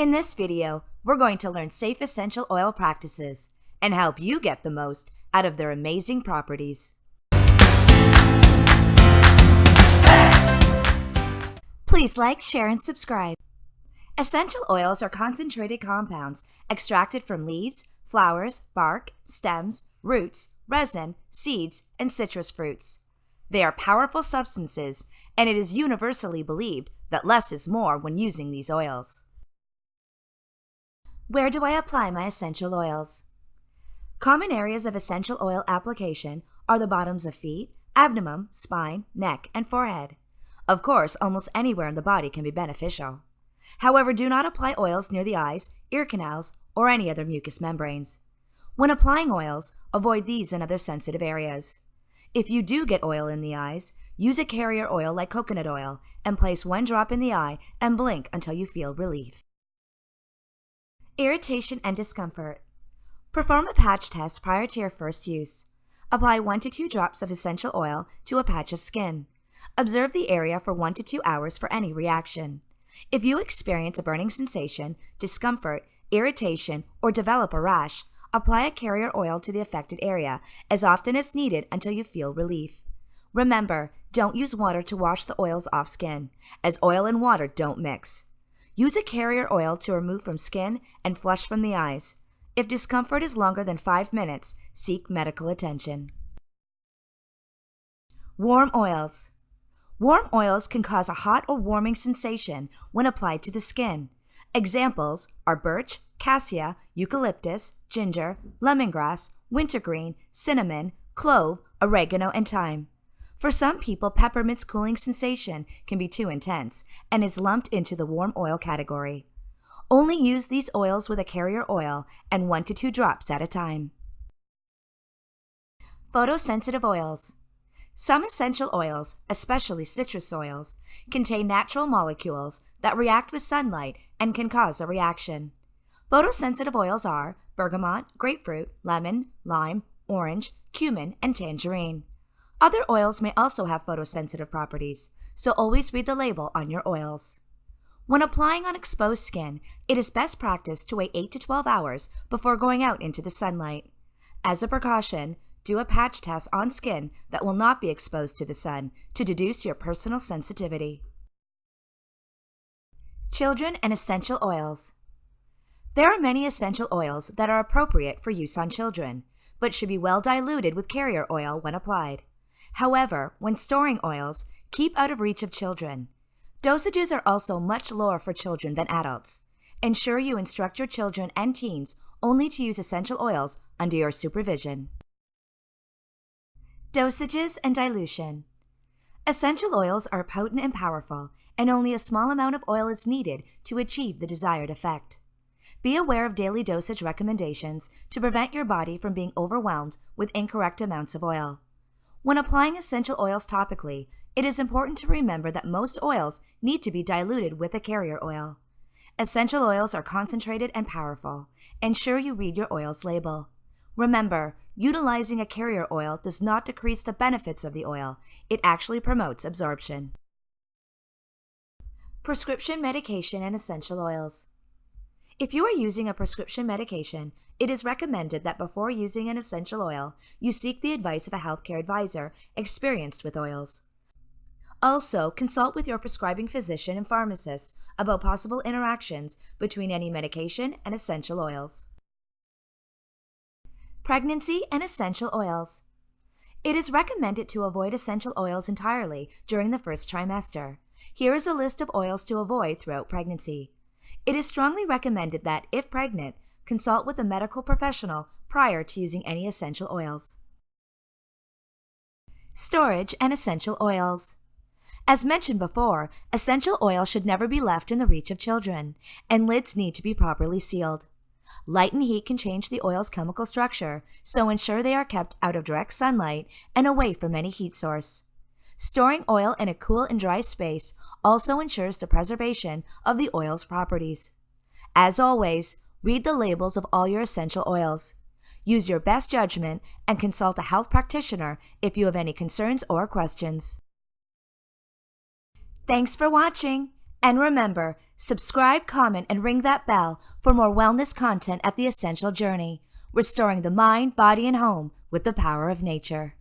In this video, we're going to learn safe essential oil practices and help you get the most out of their amazing properties. Please like, share, and subscribe. Essential oils are concentrated compounds extracted from leaves, flowers, bark, stems, roots, resin, seeds, and citrus fruits. They are powerful substances, and it is universally believed that less is more when using these oils. Where do I apply my essential oils? Common areas of essential oil application are the bottoms of feet, abdomen, spine, neck, and forehead. Of course, almost anywhere in the body can be beneficial. However, do not apply oils near the eyes, ear canals, or any other mucous membranes. When applying oils, avoid these and other sensitive areas. If you do get oil in the eyes, use a carrier oil like coconut oil and place 1 drop in the eye and blink until you feel relief. Irritation and discomfort. Perform a patch test prior to your first use. Apply 1 to 2 drops of essential oil to a patch of skin. Observe the area for 1 to 2 hours for any reaction. If you experience a burning sensation, discomfort, irritation, or develop a rash, apply a carrier oil to the affected area as often as needed until you feel relief. Remember, don't use water to wash the oils off skin, as oil and water don't mix. Use a carrier oil to remove from skin and flush from the eyes. If discomfort is longer than 5 minutes, seek medical attention. Warm oils. Warm oils can cause a hot or warming sensation when applied to the skin. Examples are birch, cassia, eucalyptus, ginger, lemongrass, wintergreen, cinnamon, clove, oregano, and thyme. For some people, peppermint's cooling sensation can be too intense and is lumped into the warm oil category. Only use these oils with a carrier oil and 1 to 2 drops at a time. Photosensitive oils. Some essential oils, especially citrus oils, contain natural molecules that react with sunlight and can cause a reaction. Photosensitive oils are bergamot, grapefruit, lemon, lime, orange, cumin, and tangerine. Other oils may also have photosensitive properties, so always read the label on your oils. When applying on exposed skin, it is best practice to wait 8 to 12 hours before going out into the sunlight. As a precaution, do a patch test on skin that will not be exposed to the sun to deduce your personal sensitivity. Children and essential oils. There are many essential oils that are appropriate for use on children, but should be well diluted with carrier oil when applied. However, when storing oils, keep out of reach of children. Dosages are also much lower for children than adults. Ensure you instruct your children and teens only to use essential oils under your supervision. Dosages and dilution. Essential oils are potent and powerful, and only a small amount of oil is needed to achieve the desired effect. Be aware of daily dosage recommendations to prevent your body from being overwhelmed with incorrect amounts of oil. When applying essential oils topically, it is important to remember that most oils need to be diluted with a carrier oil. Essential oils are concentrated and powerful. Ensure you read your oil's label. Remember, utilizing a carrier oil does not decrease the benefits of the oil. It actually promotes absorption. Prescription medication and essential oils. If you are using a prescription medication, it is recommended that before using an essential oil, you seek the advice of a healthcare advisor experienced with oils. Also, consult with your prescribing physician and pharmacist about possible interactions between any medication and essential oils. Pregnancy and essential oils. It is recommended to avoid essential oils entirely during the first trimester. Here is a list of oils to avoid throughout pregnancy. It is strongly recommended that, if pregnant, consult with a medical professional prior to using any essential oils. Storage and essential oils. As mentioned before, essential oil should never be left in the reach of children, and lids need to be properly sealed. Light and heat can change the oil's chemical structure, so ensure they are kept out of direct sunlight and away from any heat source. Storing oil in a cool and dry space also ensures the preservation of the oil's properties. As always, read the labels of all your essential oils. Use your best judgment and consult a health practitioner if you have any concerns or questions. Thanks for watching, And remember, subscribe, comment, and ring that bell for more wellness content at The Essential Journey, restoring the mind, body, and home with the power of nature.